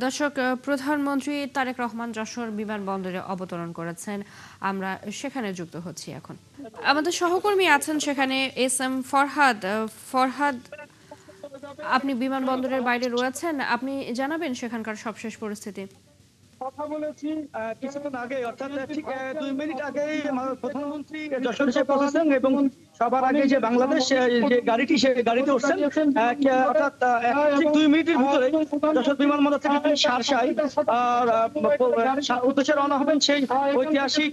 দর্শক, প্রধানমন্ত্রী তারেক রহমান যশোর বিমানবন্দরে অবতরণ করেছেন। আমরা সেখানে যুক্ত হচ্ছি এখন। আমাদের সহকর্মী আছেন সেখানে, এস এম ফরহাদ। ফরহাদ, আপনি বিমানবন্দরের বাইরে রয়েছেন, আপনি জানাবেন সেখানকার সবশেষ পরিস্থিতি। কথা বলেছি কিছুক্ষণ আগে, অর্থাৎ ঠিক 2 মিনিট আগে প্রধানমন্ত্রী যশোর এসে পৌঁছেছেন এবং সবার আগে যে বাংলাদেশ যে গাড়িটি সে গাড়িতে উঠছেন, অর্থাৎ ঠিক 2 মিনিটের ভিতরে যশোর বিমানবন্দর থেকে তিনি শার্শায় উদ্দেশ্যে রওনা হবেন সেই ঐতিহাসিক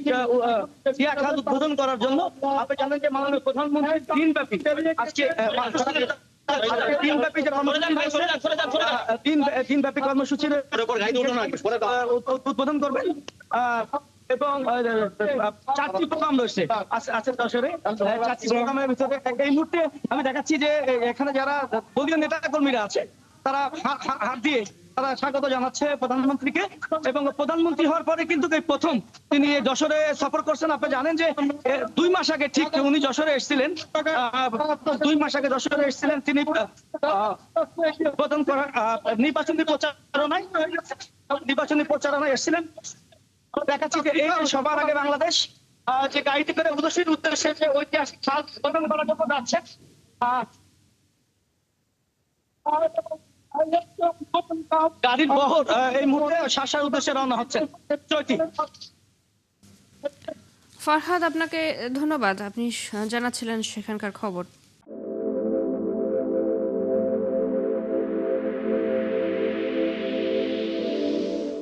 জিয়া খাল উদ্বোধন করার জন্য। আপনি জানেন যে মাননীয় প্রধানমন্ত্রী দিনব্যাপী আজকে দিনব্যাপী কর্মসূচির উদ্বোধন করবেন এবং 4টি প্রোগ্রাম রয়েছে আছে যশোরে। 4টি প্রোগ্রামের ভিতরে এই মুহূর্তে আমি দেখাচ্ছি যে এখানে যারা দলীয় নেতা কর্মীরা আছে তারা হাত দিয়ে তারা স্বাগত জানাচ্ছে প্রধানমন্ত্রীকে। এবং প্রধানমন্ত্রী হওয়ার পরে কিন্তু এই প্রথম তিনি যশোরে সফর করছেন। আপনি জানেন যে 2 মাস আগে ঠিক উনি যশোরে এসেছিলেন, 2 মাস আগে যশোরে এসেছিলেন তিনি নির্বাচনী প্রচারণায় এসেছিলেন। দেখাচ্ছি যে এই সবার আগে বাংলাদেশ যে গাড়িতে করে উদ্দেশ্যের উদ্দেশ্যে যে ঐতিহাসিক সাল উদ্বোধন করার জন্য যাচ্ছে। গাড়ির বহর এই মুহূর্তে শাসার উদ্দেশ্যে রওনা হচ্ছে। চৈতি। ফরহাদ, আপনাকে ধন্যবাদ, আপনি জানাচ্ছিলেন সেখানকার খবর।